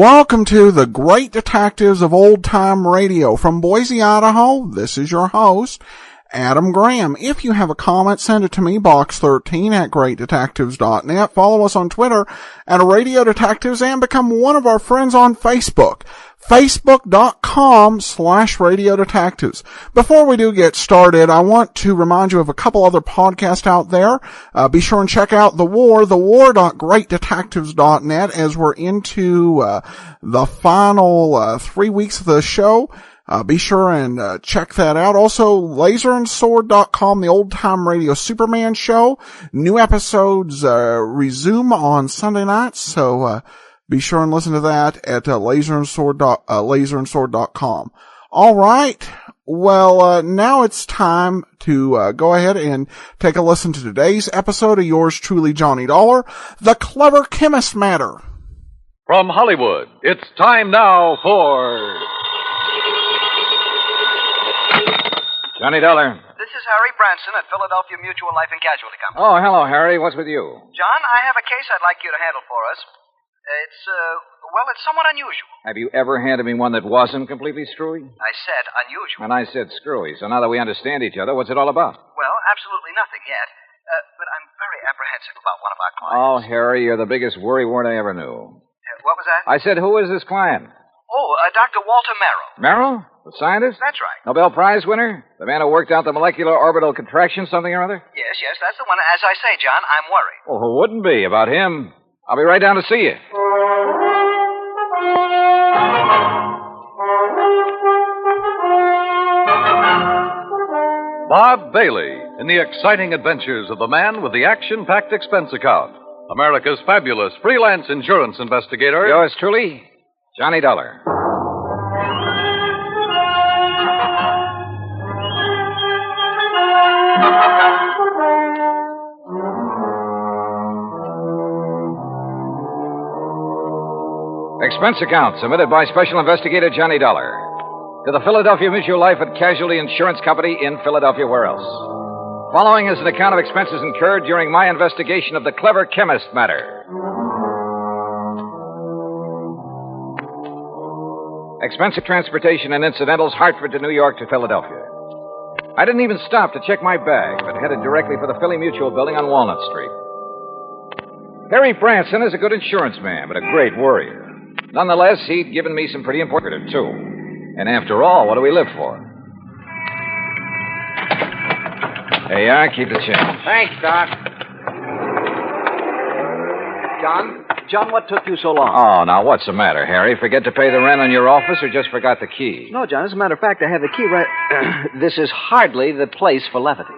Welcome to the Great Detectives of Old Time Radio. From Boise, Idaho, this is your host, Adam Graham. If you have a comment, send it to me, box13 at greatdetectives.net. Follow us on Twitter at Radio Detectives and become one of our friends on Facebook. Facebook.com/Radio Detectives. Before we do get started, I want to remind you of a couple other podcasts out there. Be sure and check out The War, thewar.greatdetectives.net, as we're into the final 3 weeks of the show. Be sure and check that out. Also, laserandsword.com, the Old Time Radio Superman show. New episodes resume on Sunday nights, so be sure and listen to that at laserandsword.com. All right. Well, now it's time to go ahead and take a listen to today's episode of yours truly, Johnny Dollar, The Clever Chemist Matter. From Hollywood, it's time now for... Johnny Dollar. This is Harry Branson at Philadelphia Mutual Life and Casualty Company. Oh, hello, Harry. What's with you? John, I have a case I'd like you to handle for us. It's somewhat unusual. Have you ever handed me one that wasn't completely screwy? I said unusual. And I said screwy. So now that we understand each other, what's it all about? Well, absolutely nothing yet. But I'm very apprehensive about one of our clients. Oh, Harry, you're the biggest worrywart I ever knew. What was that? I said, who is this client? Oh, Dr. Walter Merrill. Merrill? The scientist? That's right. Nobel Prize winner? The man who worked out the molecular orbital contraction something or other? Yes, that's the one. As I say, John, I'm worried. Well, who wouldn't be about him? I'll be right down to see you. Bob Bailey in the exciting adventures of the man with the action-packed expense account. America's fabulous freelance insurance investigator. Yours truly, Johnny Dollar. Expense account submitted by Special Investigator Johnny Dollar to the Philadelphia Mutual Life and Casualty Insurance Company in Philadelphia. Where else? Following is an account of expenses incurred during my investigation of the Clever Chemist matter. Expense of transportation and incidentals, Hartford to New York to Philadelphia. I didn't even stop to check my bag, but headed directly for the Philly Mutual building on Walnut Street. Harry Branson is a good insurance man, but a great worrier. Nonetheless, he'd given me some pretty important, too. And after all, what do we live for? There you are. Keep the change. Thanks, Doc. John, what took you so long? Oh, now, what's the matter, Harry? Forget to pay the rent on your office or just forgot the key? No, John, as a matter of fact, I have the key right... This is hardly the place for levity.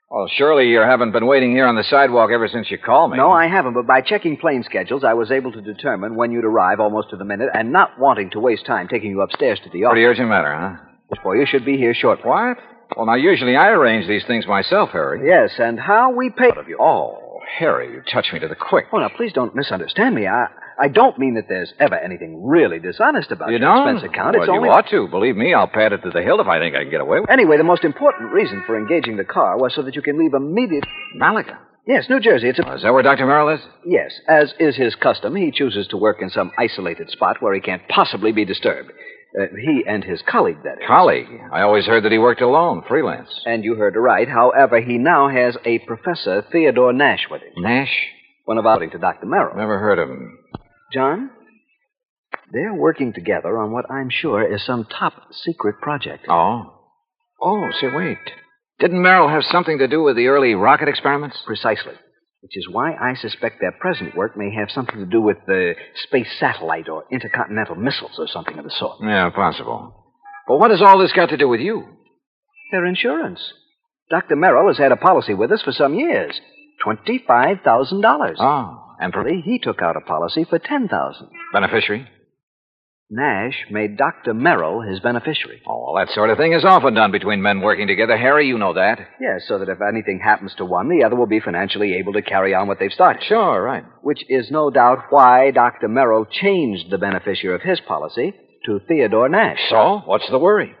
Well, surely you haven't been waiting here on the sidewalk ever since you called me. No, I haven't, but by checking plane schedules, I was able to determine when you'd arrive almost to the minute, and not wanting to waste time taking you upstairs to the office. Pretty urgent matter, huh? For you should be here shortly. What? Well, now, usually I arrange these things myself, Harry. Yes, and how we pay of you. Oh, Harry, you touch me to the quick. Oh, now, please don't misunderstand me. I don't mean that there's ever anything really dishonest about You your don't? expense account. Well, It's only... you ought to. Believe me, I'll pad it to the hilt if I think I can get away with it. Anyway, the most important reason for engaging the car was so that you can leave immediate... Malaga? Yes, New Jersey. It's a... Is that where Dr. Merrill is? Yes, as is his custom, he chooses to work in some isolated spot where he can't possibly be disturbed. He and his colleague, that is. Colleague? I always heard that he worked alone, freelance. And you heard right. However, he now has a Professor Theodore Nash with him. Nash? One of according to Dr. Merrill. Never heard of him. John, they're working together on what I'm sure is some top-secret project. Oh? Oh, say, wait. Didn't Merrill have something to do with the early rocket experiments? Precisely. Which is why I suspect their present work may have something to do with the space satellite or intercontinental missiles or something of the sort. Yeah, possible. But what has all this got to do with you? Their insurance. Dr. Merrill has had a policy with us for some years. $25,000. Oh, and He took out a policy for $10,000. beneficiary? Nash made Dr. Merrill his beneficiary. Oh, well, that sort of thing is often done between men working together. Harry, you know that. Yes, so that if anything happens to one, the other will be financially able to carry on what they've started. Sure, right. Which is no doubt why Dr. Merrill changed the beneficiary of his policy to Theodore Nash. So, what's the worry?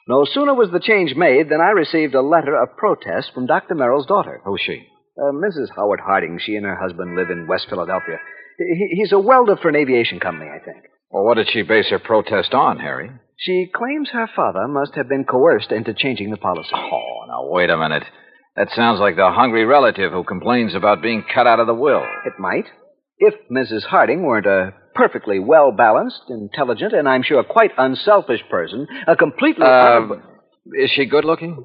No sooner was the change made than I received a letter of protest from Dr. Merrill's daughter. Who's she? Mrs. Howard Harding. She and her husband live in West Philadelphia. He's a welder for an aviation company, I think. Well, what did she base her protest on, Harry? She claims her father must have been coerced into changing the policy. Oh, now, wait a minute. That sounds like the hungry relative who complains about being cut out of the will. It might. If Mrs. Harding weren't a perfectly well-balanced, intelligent, and I'm sure quite unselfish person, a completely... Is she good-looking?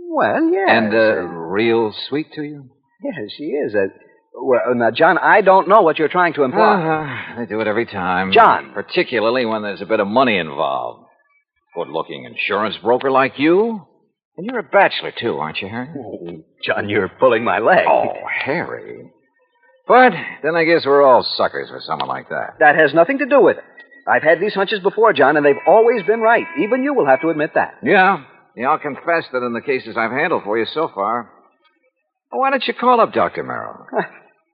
Well, yes. And real sweet to you? Yes, she is. Well, now, John, I don't know what you're trying to imply. They do it every time. John. Particularly when there's a bit of money involved. Good-looking insurance broker like you? And you're a bachelor, too, aren't you, Harry? Oh, John, you're pulling my leg. Oh, Harry. But then I guess we're all suckers for someone like that. That has nothing to do with it. I've had these hunches before, John, and they've always been right. Even you will have to admit that. Yeah, I'll confess that in the cases I've handled for you so far. Why don't you call up Dr. Merrill?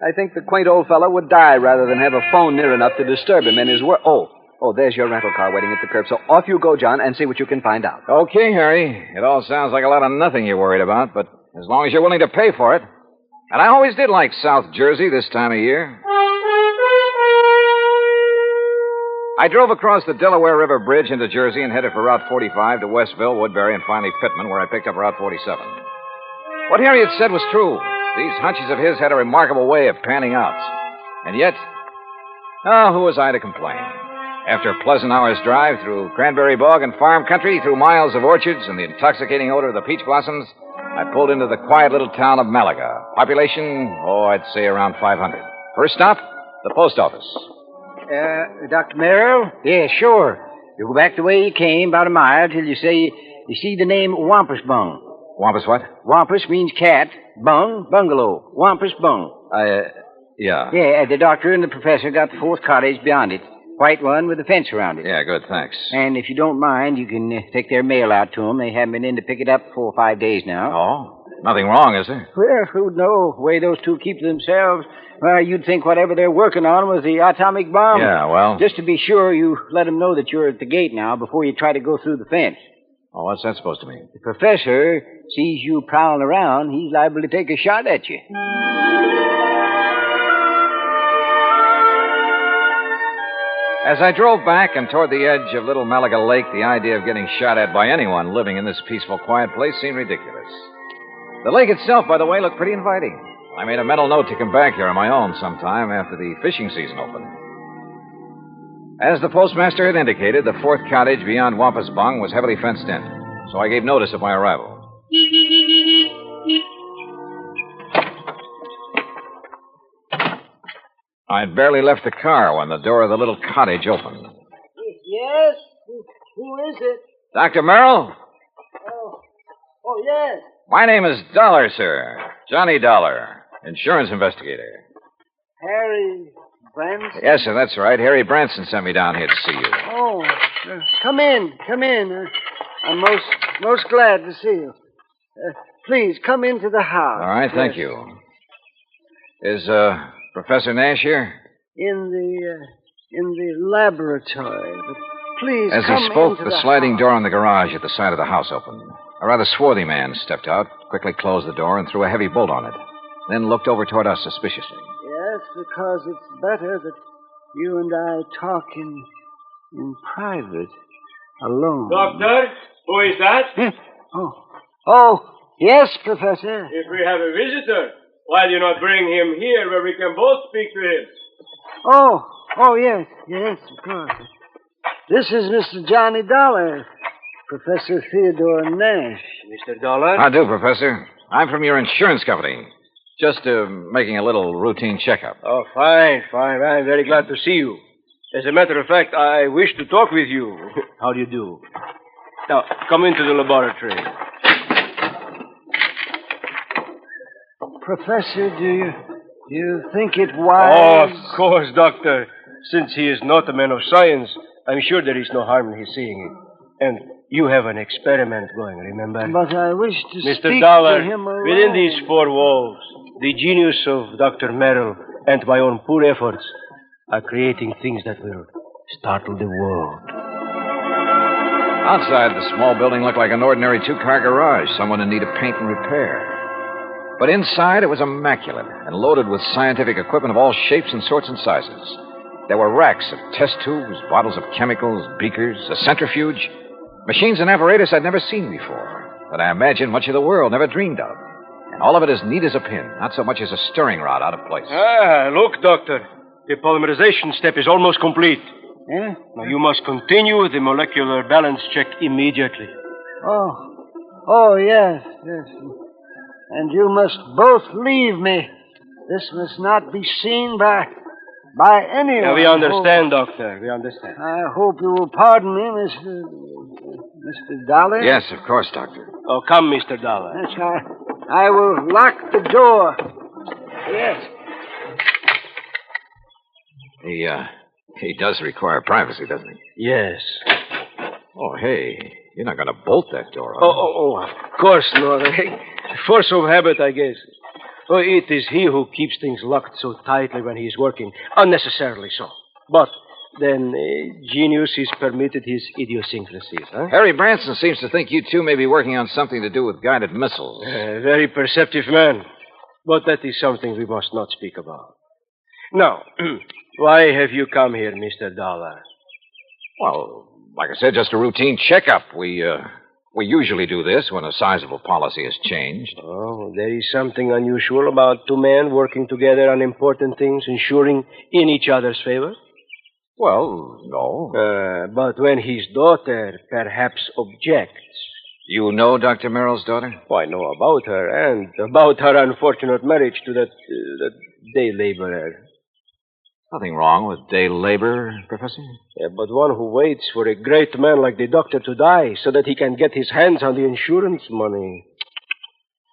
I think the quaint old fellow would die rather than have a phone near enough to disturb him in his work. Oh, there's your rental car waiting at the curb. So off you go, John, and see what you can find out. Okay, Harry. It all sounds like a lot of nothing you're worried about, but as long as you're willing to pay for it. And I always did like South Jersey this time of year. I drove across the Delaware River Bridge into Jersey and headed for Route 45 to Westville, Woodbury, and finally Pittman, where I picked up Route 47. What Harry had said was true. These hunches of his had a remarkable way of panning out. And yet, who was I to complain? After a pleasant hour's drive through cranberry bog and farm country, through miles of orchards and the intoxicating odor of the peach blossoms, I pulled into the quiet little town of Malaga. Population, I'd say around 500. First stop, the post office. Dr. Merrill? Yeah, sure. You go back the way you came, about a mile, till you see the name Wampus Bung. Wampus what? Wampus means cat. Bung, bungalow. Wampus Bung. Yeah. Yeah, the doctor and the professor got the fourth cottage beyond it. White one with a fence around it. Yeah, good, thanks. And if you don't mind, you can take their mail out to them. They haven't been in to pick it up 4 or 5 days now. Oh, nothing wrong, is there? Well, who'd know? The way those two keep to themselves. Well, you'd think whatever they're working on was the atomic bomb. Yeah, well... Just to be sure, you let them know that you're at the gate now before you try to go through the fence. Oh, what's that supposed to mean? The professor sees you prowling around, he's liable to take a shot at you. As I drove back and toward the edge of Little Malaga Lake, the idea of getting shot at by anyone living in this peaceful, quiet place seemed ridiculous. The lake itself, by the way, looked pretty inviting. I made a mental note to come back here on my own sometime after the fishing season opened. As the postmaster had indicated, the fourth cottage beyond Wampus Bung was heavily fenced in, so I gave notice of my arrival. I'd barely left the car when the door of the little cottage opened. Yes? Who is it? Dr. Merrill? Oh, yes. My name is Dollar, sir. Johnny Dollar, insurance investigator. Harry Branson? Yes, sir, that's right. Harry Branson sent me down here to see you. Oh, come in. I'm most glad to see you. Please, come into the house. All right, thank you. Is, Professor Nash here? In the laboratory. But please, As come he spoke, into the sliding house. door on the garage at the side of the house opened. A rather swarthy man stepped out, quickly closed the door, and threw a heavy bolt on it. Then looked over toward us suspiciously. Yes, because it's better that you and I talk in private, alone. Doctor, who is that? Oh, yes, Professor. If we have a visitor, why do you not bring him here where we can both speak to him? Oh, yes, of course. This is Mr. Johnny Dollar, Professor Theodore Nash. Mr. Dollar? How do, Professor? I'm from your insurance company. Just making a little routine checkup. Oh, fine. I'm very glad to see you. As a matter of fact, I wish to talk with you. How do you do? Now, come into the laboratory. Professor, do you think it wise? Oh, of course, Doctor. Since he is not a man of science, I'm sure there is no harm in his seeing it. And you have an experiment going, remember? But I wish to Mr. speak Dollar, to him alone. within these four walls, the genius of Dr. Merrill and my own poor efforts are creating things that will startle the world. Outside, the small building looked like an ordinary two-car garage, someone in need of paint and repair. But inside, it was immaculate and loaded with scientific equipment of all shapes and sorts and sizes. There were racks of test tubes, bottles of chemicals, beakers, a centrifuge, machines and apparatus I'd never seen before, that I imagine much of the world never dreamed of. And all of it as neat as a pin, not so much as a stirring rod out of place. Ah, look, Doctor. The polymerization step is almost complete. Yeah? Now, you must continue the molecular balance check immediately. Oh, yes. And you must both leave me. This must not be seen by anyone. Yeah, we understand, Doctor. We understand. I hope you will pardon me, Mr. Dollar. Yes, of course, Doctor. Oh, come, Mr. Dollar. Yes, I will lock the door. Yes. He does require privacy, doesn't he? Yes. Oh, hey, you're not going to bolt that door, are you? Oh, of course not. Force of habit, I guess. Oh, it is he who keeps things locked so tightly when he is working, unnecessarily so. But then genius is permitted his idiosyncrasies, huh? Harry Branson seems to think you two may be working on something to do with guided missiles. Very perceptive man. But that is something we must not speak about. Now, why have you come here, Mr. Dollar? Well, like I said, just a routine checkup. We usually do this when a sizable policy has changed. Oh, there is something unusual about two men working together on important things, ensuring in each other's favor? Well, no. But when his daughter perhaps objects. You know Dr. Merrill's daughter? Oh, I know about her, and about her unfortunate marriage to that day laborer. Nothing wrong with day labor, Professor? Yeah, but one who waits for a great man like the doctor to die so that he can get his hands on the insurance money.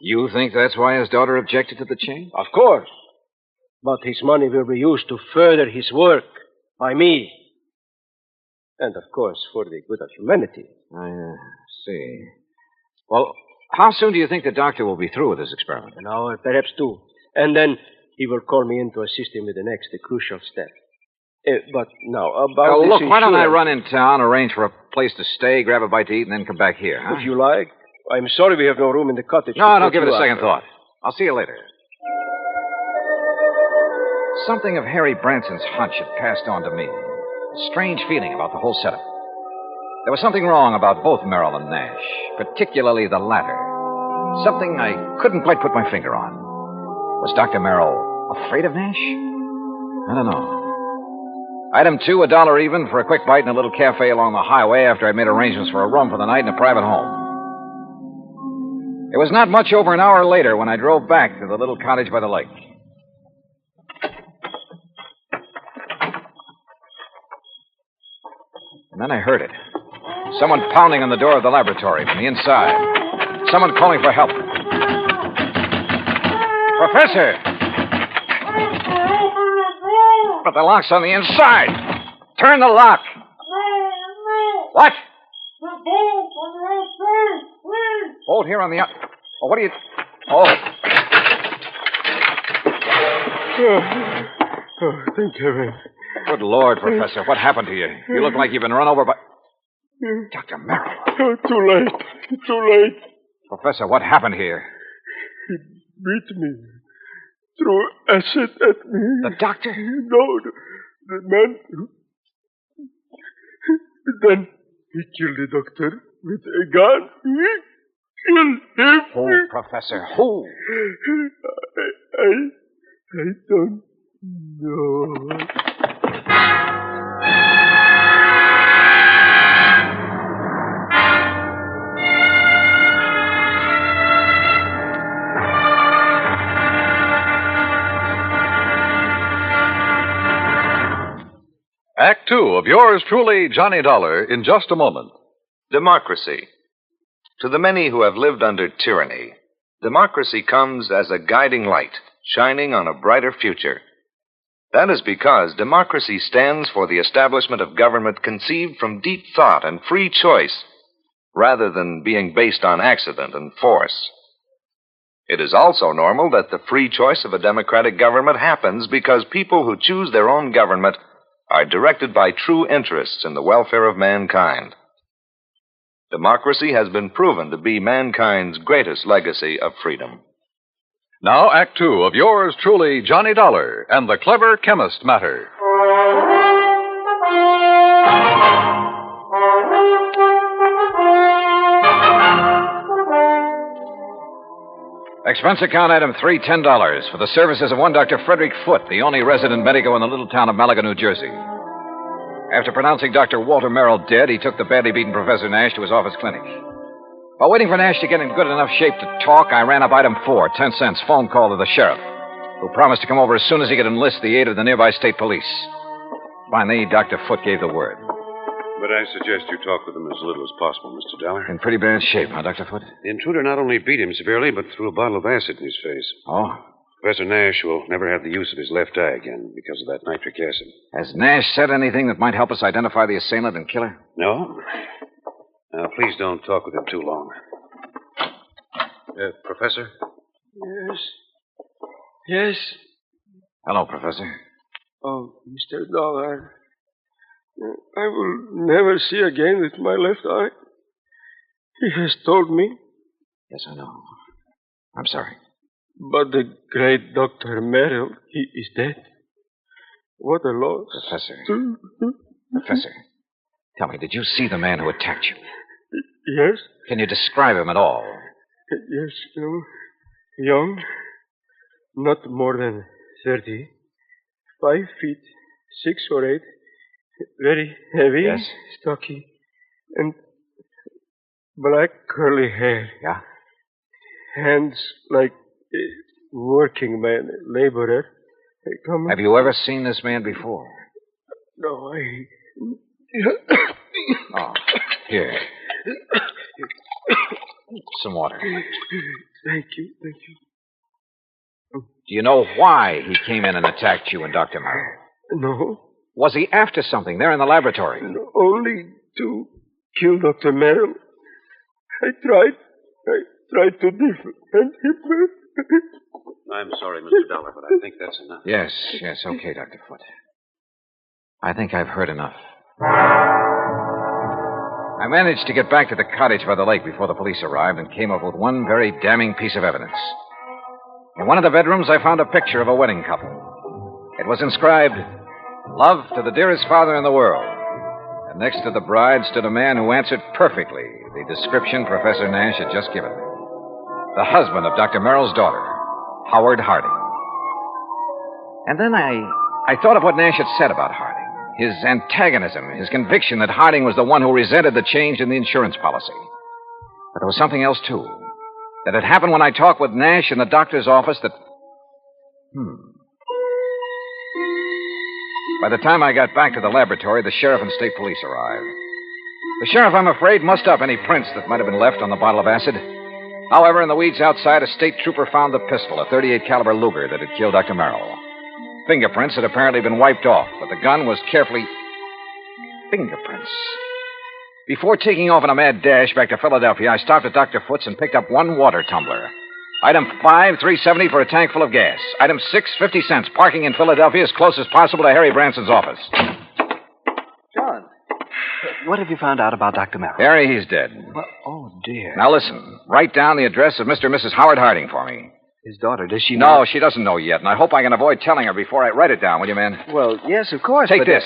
You think that's why his daughter objected to the change? Of course. But his money will be used to further his work by me. And, of course, for the good of humanity. I see. Well, how soon do you think the doctor will be through with his experiment? An hour, perhaps two. And then he will call me in to assist him with the next, the crucial step. But now, about this look, why don't I insurance- run in town, arrange for a place to stay, grab a bite to eat, and then come back here, huh? If you like. I'm sorry we have no room in the cottage. No, to don't put give it you a up. second thought. I'll see you later. Something of Harry Branson's hunch had passed on to me. A strange feeling about the whole setup. There was something wrong about both Merrill and Nash, particularly the latter. Something I couldn't quite put my finger on. Was Dr. Merrill afraid of Nash? I don't know. Item 2, $1 even for a quick bite in a little cafe along the highway after I'd made arrangements for a room for the night in a private home. It was not much over an hour later when I drove back to the little cottage by the lake. And then I heard it. Someone pounding on the door of the laboratory from the inside. Someone calling for help. Professor! But the lock's on the inside. Turn the lock. What? Bolt here on the... Oh, what are you... Oh. Oh, thank heaven. Good Lord, Professor. What happened to you? You look like you've been run over by... Dr. Merrill. Oh, too late. Too late. Professor, what happened here? He beat me. Threw acid at me. The doctor? No, the man. Then he killed the doctor with a gun. He killed him. Who, Professor? Who? I don't know. Act Two of yours truly, Johnny Dollar, in just a moment. Democracy. To the many who have lived under tyranny, democracy comes as a guiding light, shining on a brighter future. That is because democracy stands for the establishment of government conceived from deep thought and free choice, rather than being based on accident and force. It is also normal that the free choice of a democratic government happens because people who choose their own government are directed by true interests in the welfare of mankind. Democracy has been proven to be mankind's greatest legacy of freedom. Now, Act Two of yours truly, Johnny Dollar, and the clever chemist matter. Expense account item 3, $10 for the services of one Dr. Frederick Foote, the only resident medico in the little town of Malaga, New Jersey. After pronouncing Dr. Walter Merrill dead, he took the badly beaten Professor Nash to his office clinic. While waiting for Nash to get in good enough shape to talk, I ran up item 4, 10 cents, phone call to the sheriff, who promised to come over as soon as he could enlist the aid of the nearby state police. Finally, Dr. Foote gave the word. But I suggest you talk with him as little as possible, Mr. Dollar. In pretty bad shape, huh, Dr. Foote? The intruder not only beat him severely, but threw a bottle of acid in his face. Oh? Professor Nash will never have the use of his left eye again because of that nitric acid. Has Nash said anything that might help us identify the assailant and killer? No? Now, please don't talk with him too long. Professor? Yes. Yes. Hello, Professor. Oh, Mr. Dollar. I will never see again with my left eye. He has told me. Yes, I know. I'm sorry. But the great Dr. Merrill, he is dead. What a loss. Professor. Professor, tell me, did you see the man who attacked you? Yes. Can you describe him at all? Yes, young, not more than 30, 5 feet, 6 or 8, very heavy, yes, stocky, and black curly hair. Yeah? Hands like a working man, laborer. Have you ever seen this man before? No, Oh, here. Some water. Thank you. Do you know why he came in and attacked you and Dr. Merrill? No. Was he after something there in the laboratory? No, only to kill Dr. Merrill. I tried to defend him. I'm sorry, Mr. Dollar, but I think that's enough. Yes, okay, Dr. Foote. I think I've heard enough. I managed to get back to the cottage by the lake before the police arrived and came up with one very damning piece of evidence. In one of the bedrooms, I found a picture of a wedding couple. It was inscribed, "Love to the dearest father in the world." And next to the bride stood a man who answered perfectly the description Professor Nash had just given. The husband of Dr. Merrill's daughter, Howard Harding. And then I thought of what Nash had said about Harding. His antagonism, his conviction that Harding was the one who resented the change in the insurance policy. But there was something else, too. That had happened when I talked with Nash in the doctor's office that... By the time I got back to the laboratory, the sheriff and state police arrived. The sheriff, I'm afraid, mussed up any prints that might have been left on the bottle of acid. However, in the weeds outside, a state trooper found the pistol, a .38 caliber Luger that had killed Dr. Merrill. Fingerprints had apparently been wiped off, but the gun was carefully... Fingerprints. Before taking off on a mad dash back to Philadelphia, I stopped at Dr. Foote's and picked up one water tumbler. Item 5, $3.70 for a tank full of gas. Item 6, 50 cents. Parking in Philadelphia as close as possible to Harry Branson's office. John, what have you found out about Dr. Merrill? Harry, he's dead. Well, oh, dear. Now listen, write down the address of Mr. and Mrs. Howard Harding for me. His daughter, does she know? No, she doesn't know yet, and I hope I can avoid telling her before I write it down, will you, man? Well, yes, of course. Take this.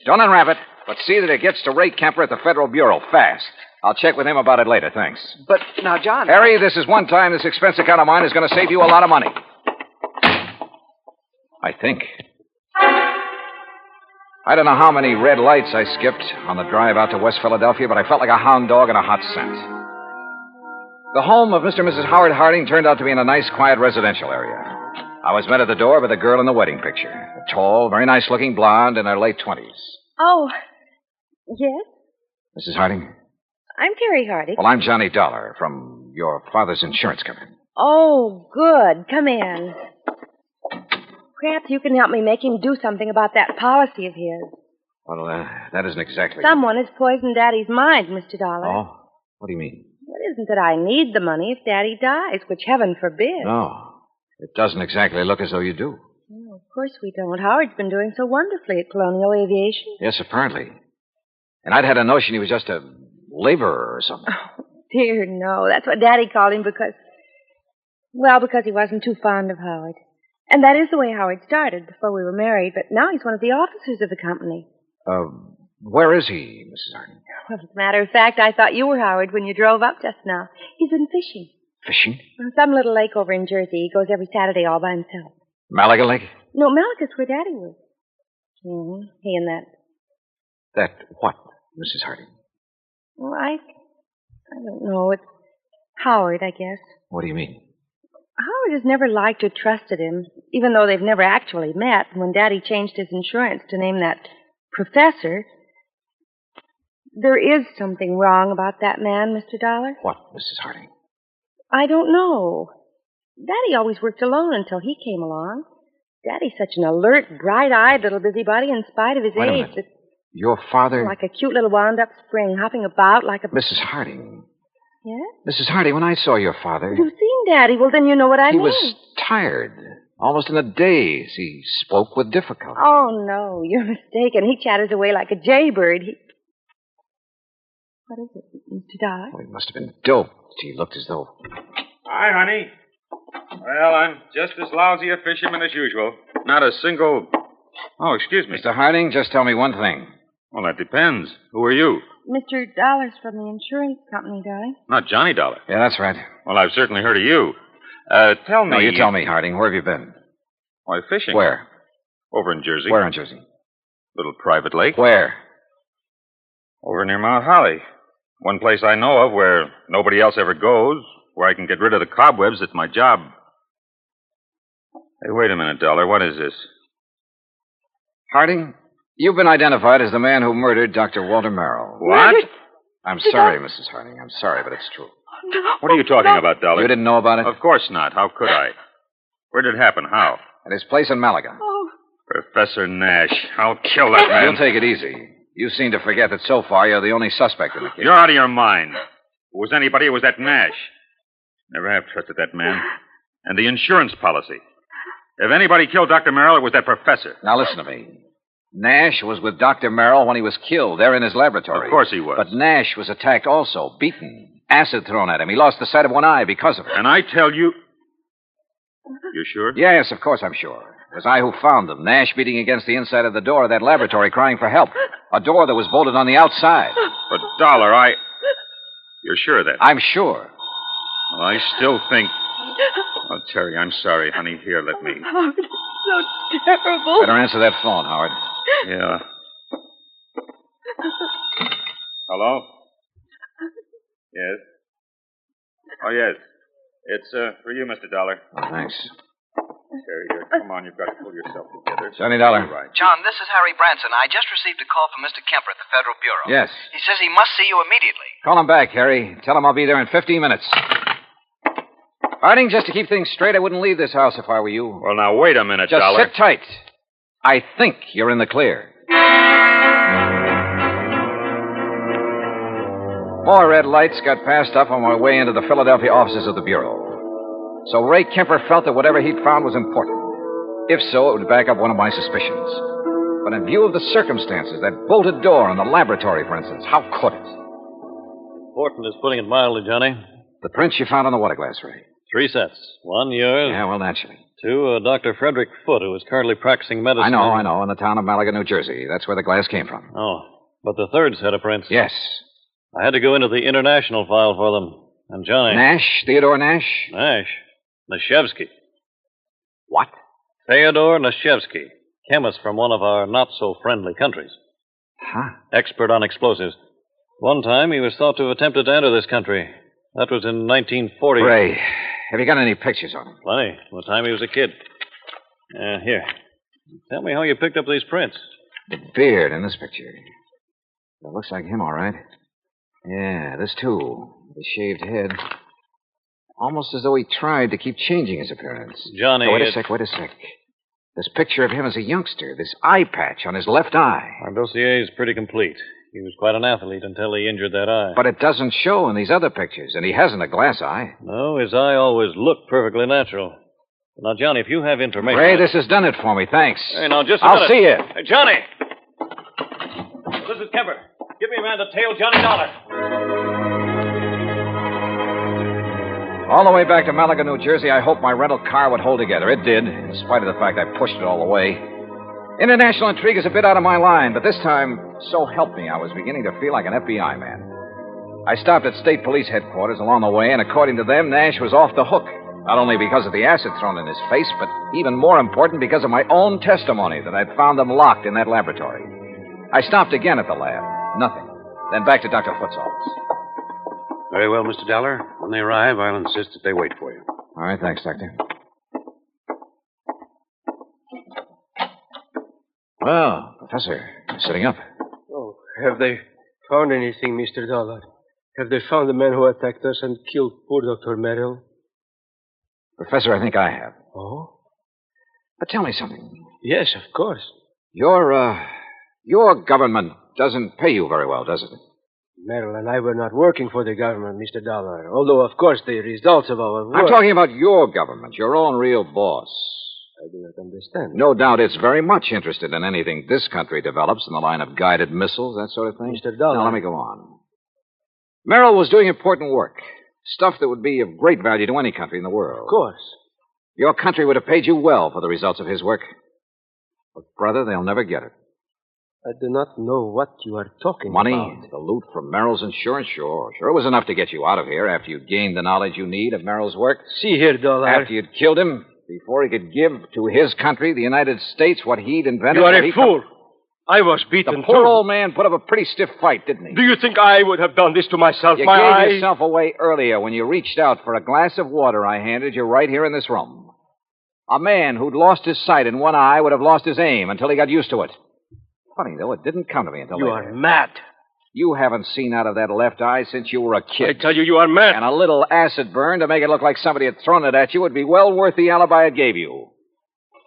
Don't unwrap it, but see that it gets to Ray Kemper at the Federal Bureau fast. I'll check with him about it later, thanks. But now, John... Harry, this is one time this expense account of mine is going to save you a lot of money. I think. I don't know how many red lights I skipped on the drive out to West Philadelphia, but I felt like a hound dog in a hot scent. The home of Mr. and Mrs. Howard Harding turned out to be in a nice, quiet residential area. I was met at the door by the girl in the wedding picture. A tall, very nice-looking blonde in her late 20s. Oh, yes? Mrs. Harding? I'm Terry Harding. Well, I'm Johnny Dollar from your father's insurance company. Oh, good. Come in. Perhaps you can help me make him do something about that policy of his. Well, that isn't exactly... Someone has poisoned Daddy's mind, Mr. Dollar. Oh? What do you mean? It isn't that I need the money if Daddy dies, which heaven forbid. No. It doesn't exactly look as though you do. No, of course we don't. Howard's been doing so wonderfully at Colonial Aviation. Yes, apparently. And I'd had a notion he was just a laborer or something. Oh, dear, no. That's what Daddy called him because he wasn't too fond of Howard. And that is the way Howard started before we were married, but now he's one of the officers of the company. Where is he, Mrs. Harding? Well, as a matter of fact, I thought you were Howard when you drove up just now. He's been fishing. Fishing? On some little lake over in Jersey. He goes every Saturday all by himself. Malaga Lake? No, Malika's where Daddy was. Mm-hmm. He and that. That what, Mrs. Harding? Well, I don't know. It's Howard, I guess. What do you mean? Howard has never liked or trusted him, even though they've never actually met. When Daddy changed his insurance to name that professor, there is something wrong about that man, Mr. Dollar. What, Mrs. Harding? I don't know. Daddy always worked alone until he came along. Daddy's such an alert, bright-eyed little busybody in spite of his Wait a age. minute. Your father... Like a cute little wound-up spring, hopping about like a... Mrs. Harding. Yes? Mrs. Harding, when I saw your father... You've seen Daddy. Well, then you know what I mean. He was tired. Almost in a daze. He spoke with difficulty. Oh, no, you're mistaken. He chatters away like a jaybird. What is it, Mr. Dollar? Oh, he must have been doped. He looked as though... Hi, honey. Well, I'm just as lousy a fisherman as usual. Not a single... Oh, excuse me. Mr. Harding, just tell me one thing. Well, that depends. Who are you? Mr. Dollar's from the insurance company, darling. Not Johnny Dollar. Yeah, that's right. Well, I've certainly heard of you. Tell me... No, you tell me, Harding. Where have you been? Why, fishing. Where? Over in Jersey. Where in Jersey? Little private lake. Where? Over near Mount Holly. One place I know of where nobody else ever goes, where I can get rid of the cobwebs. It's my job. Hey, wait a minute, Dollar. What is this? Harding, you've been identified as the man who murdered Dr. Walter Merrill. What? I'm sorry, Mrs. Harding. I'm sorry, but it's true. What are you talking about, Dollar? You didn't know about it? Of course not. How could I? Where did it happen? How? At his place in Malaga. Oh. Professor Nash. I'll kill that man. You'll take it easy. You seem to forget that so far you're the only suspect in the case. You're out of your mind. If it was anybody, it was that Nash. Never have trusted that man. And the insurance policy. If anybody killed Dr. Merrill, it was that professor. Now listen to me. Nash was with Dr. Merrill when he was killed, there in his laboratory. Of course he was. But Nash was attacked also, beaten, acid thrown at him. He lost the sight of one eye because of it. And I tell you... You're sure? Yes, of course I'm sure. It was I who found him, Nash beating against the inside of the door of that laboratory crying for help. A door that was bolted on the outside. But, Dollar, You're sure of that? I'm sure. Well, I still think... Oh, Terry, I'm sorry, honey. Here, let me... Oh, it's so terrible. Better answer that phone, Howard. Yeah. Hello? Yes? Oh, yes. It's for you, Mr. Dollar. Oh, thanks. Terry, come on. You've got to pull yourself together. Johnny Dollar. Right. John, this is Harry Branson. I just received a call from Mr. Kemper at the Federal Bureau. Yes. He says he must see you immediately. Call him back, Harry. Tell him I'll be there in 15 minutes. Harding, just to keep things straight, I wouldn't leave this house if I were you. Well, now, wait a minute, Just Dollar. sit tight. I think you're in the clear. More red lights got passed up on my way into the Philadelphia offices of the Bureau. So Ray Kemper felt that whatever he'd found was important. If so, it would back up one of my suspicions. But in view of the circumstances, that bolted door in the laboratory, for instance, how could it? Important is putting it mildly, Johnny. The prints you found on the water glass, Ray. 3 sets. 1, yours. Yeah, well, naturally. 2, Dr. Frederick Foote, who is currently practicing medicine. I know, in the town of Malaga, New Jersey. That's where the glass came from. Oh, but the 3rd set of prints. Yes. I had to go into the international file for them. And Johnny... Nash? Theodore Nash? Nash. Nashevsky. What? Theodore Nashevsky. Chemist from one of our not-so-friendly countries. Huh? Expert on explosives. One time he was thought to have attempted to enter this country. That was in 1940. Ray, have you got any pictures on him? Plenty. From the time he was a kid. Here. Tell me how you picked up these prints. The beard in this picture. It looks like him, all right. Yeah, this too. The shaved head. Almost as though he tried to keep changing his appearance. Johnny... Oh, wait a sec. This picture of him as a youngster, this eye patch on his left eye. Our dossier is pretty complete. He was quite an athlete until he injured that eye. But it doesn't show in these other pictures, and he hasn't a glass eye. No, his eye always looked perfectly natural. Now, Johnny, if you have information... Ray, this has done it for me, thanks. Hey, now, just a I'll minute. see you. Hey, Johnny! This is Kemper. Give me a man to tail Johnny Dollar. All the way back to Malaga, New Jersey, I hoped my rental car would hold together. It did, in spite of the fact I pushed it all the way. International intrigue is a bit out of my line, but this time, so help me, I was beginning to feel like an FBI man. I stopped at state police headquarters along the way, and according to them, Nash was off the hook. Not only because of the acid thrown in his face, but even more important, because of my own testimony that I'd found them locked in that laboratory. I stopped again at the lab. Nothing. Then back to Dr. Foote's office. Very well, Mr. Dollar. When they arrive, I'll insist that they wait for you. All right, thanks, Doctor. Well, Professor, you're sitting up. Oh, have they found anything, Mr. Dollar? Have they found the man who attacked us and killed poor Dr. Merrill? Professor, I think I have. Oh? But tell me something. Yes, of course. Your government doesn't pay you very well, does it? Merrill and I were not working for the government, Mr. Dollar. Although, of course, the results of our work... I'm talking about your government, your own real boss. I do not understand. No doubt it's very much interested in anything this country develops in the line of guided missiles, that sort of thing. Mr. Dollar... Now, let me go on. Merrill was doing important work. Stuff that would be of great value to any country in the world. Of course. Your country would have paid you well for the results of his work. But, brother, they'll never get it. I do not know what you are talking Money, about. the loot from Merrill's insurance, sure. Sure, it was enough to get you out of here after you'd gained the knowledge you need of Merrill's work. See here, Dollar. After you'd killed him, before he could give to his country, the United States, what he'd invented. You are a fool. I was beaten, The poor too. old man put up a pretty stiff fight, didn't he? Do you think I would have done this to myself? You gave yourself away earlier when you reached out for a glass of water I handed you right here in this room. A man who'd lost his sight in one eye would have lost his aim until he got used to it. Funny, though, it didn't come to me until You later. are mad. You haven't seen out of that left eye since you were a kid. I tell you, you are mad. And a little acid burn to make it look like somebody had thrown it at you would be well worth the alibi it gave you.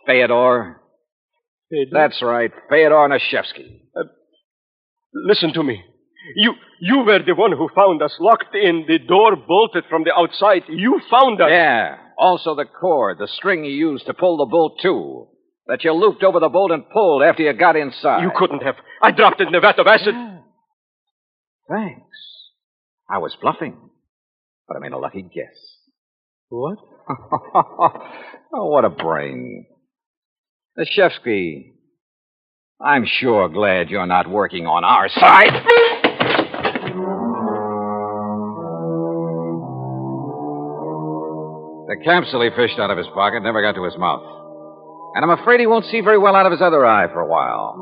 Fyodor. That's right, Fyodor Nashevsky. Listen to me. You were the one who found us locked in, the door bolted from the outside. You found us. Yeah. Also the cord, the string you used to pull the bolt to. That you looped over the bolt and pulled after you got inside. You couldn't have. I dropped it in a vat of acid. Yeah. Thanks. I was bluffing. But I made a lucky guess. What? Oh, what a brain. Nashevsky, I'm sure glad you're not working on our side. The capsule he fished out of his pocket never got to his mouth. And I'm afraid he won't see very well out of his other eye for a while.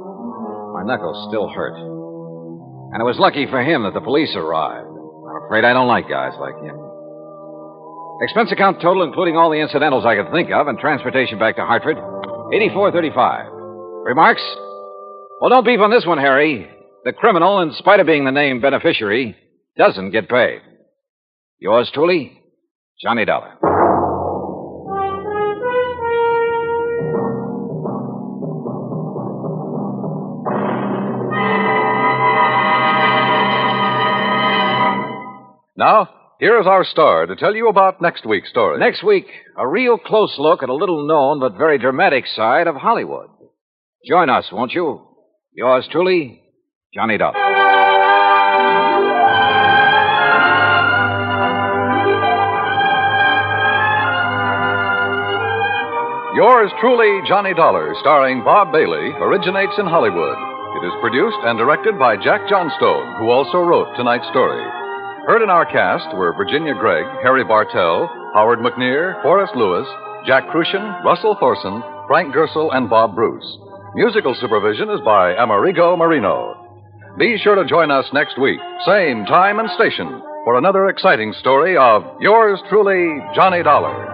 My knuckles still hurt. And it was lucky for him that the police arrived. I'm afraid I don't like guys like him. Expense account total, including all the incidentals I could think of, and transportation back to Hartford, $84.35. Remarks? Well, don't beef on this one, Harry. The criminal, in spite of being the named beneficiary, doesn't get paid. Yours truly, Johnny Dollar. Now, here is our star to tell you about next week's story. Next week, a real close look at a little-known but very dramatic side of Hollywood. Join us, won't you? Yours truly, Johnny Dollar. Yours truly, Johnny Dollar, starring Bob Bailey, originates in Hollywood. It is produced and directed by Jack Johnstone, who also wrote tonight's story. Heard in our cast were Virginia Gregg, Harry Bartell, Howard McNear, Forrest Lewis, Jack Crucian, Russell Thorson, Frank Gersel, and Bob Bruce. Musical supervision is by Amerigo Marino. Be sure to join us next week, same time and station, for another exciting story of yours truly, Johnny Dollar.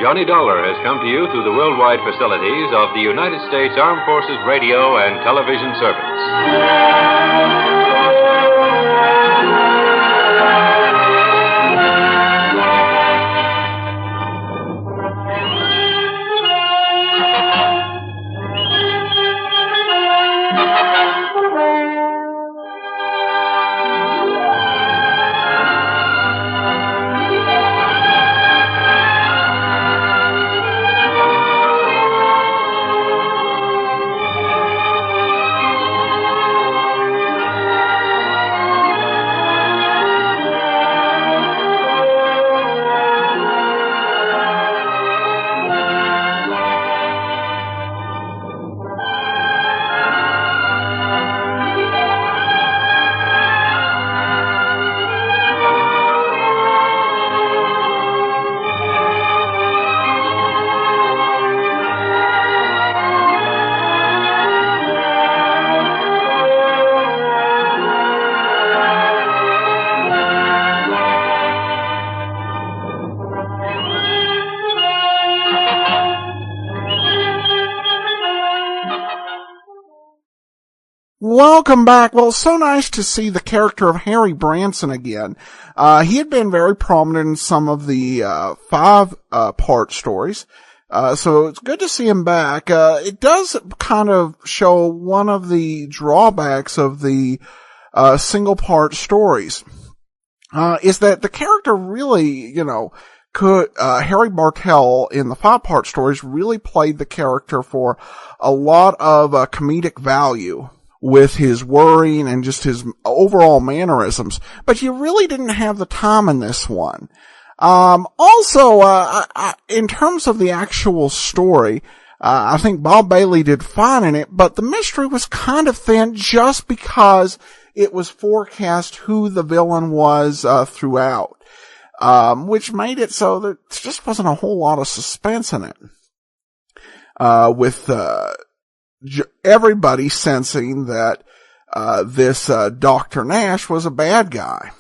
Johnny Dollar has come to you through the worldwide facilities of the United States Armed Forces Radio and Television Service. Welcome back. Well, it's so nice to see the character of Harry Branson again. He had been very prominent in some of the 5-part stories. So it's good to see him back. It does kind of show one of the drawbacks of the single-part stories. Is that the character really, Harry Bartell in the 5-part stories really played the character for a lot of comedic value with his worrying and just his overall mannerisms. But you really didn't have the time in this one. Also, in terms of the actual story, I think Bob Bailey did fine in it, but the mystery was kind of thin just because it was forecast who the villain was, throughout. Which made it so there just wasn't a whole lot of suspense in it. With, everybody sensing that, this, Dr. Nash was a bad guy.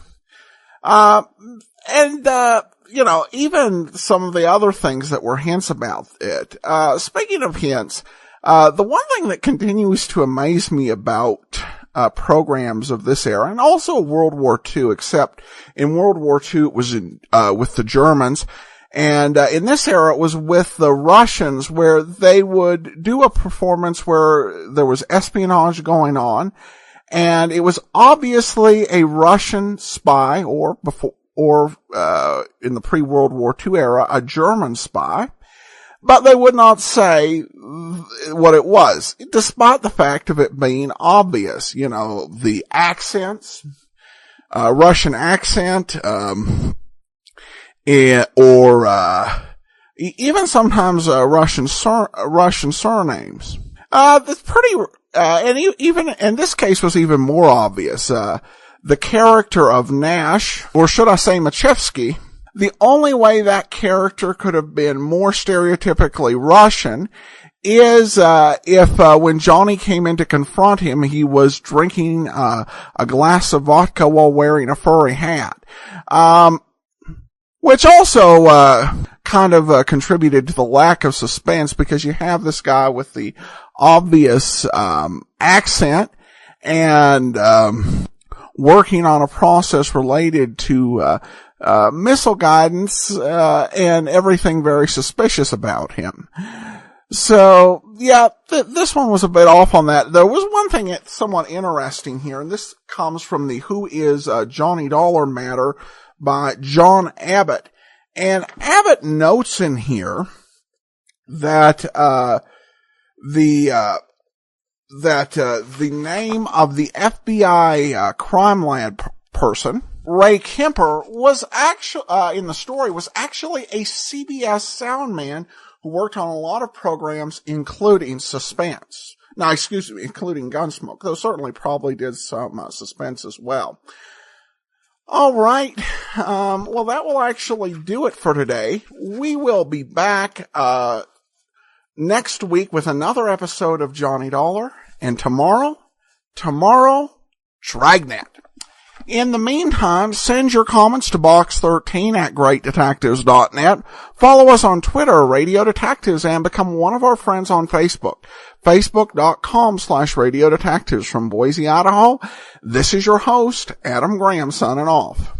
Even some of the other things that were hints about it. Speaking of hints, the one thing that continues to amaze me about, programs of this era, and also World War II, except in World War II it was with the Germans, and in this era it was with the Russians, where they would do a performance where there was espionage going on, and it was obviously a Russian spy, or in the pre-World War II era, a German spy, but they would not say what it was, despite the fact of it being obvious. The accents, Russian accent, even sometimes Russian surnames. That's pretty, and even in this case was even more obvious. The character of Nash, or should I say Machevsky, the only way that character could have been more stereotypically Russian is if when Johnny came in to confront him, he was drinking a glass of vodka while wearing a furry hat. Which also kind of contributed to the lack of suspense, because you have this guy with the obvious accent and working on a process related to missile guidance, and everything very suspicious about him. So, yeah, this one was a bit off on that. There was one thing that's somewhat interesting here, and this comes from the Who is Johnny Dollar matter by John Abbott. And Abbott notes in here that, the name of the FBI, crime lab person, Ray Kemper, was actually, in the story, was actually a CBS sound man who worked on a lot of programs, including Suspense. Now, including Gunsmoke, though certainly probably did some Suspense as well. All right. Well, that will actually do it for today. We will be back next week with another episode of Johnny Dollar. And tomorrow, Dragnet. In the meantime, send your comments to box13 at greatdetectives.net. Follow us on Twitter, Radio Detectives, and become one of our friends on Facebook. Facebook.com/Radio Detectives. From Boise, Idaho, this is your host, Adam Graham, signing off.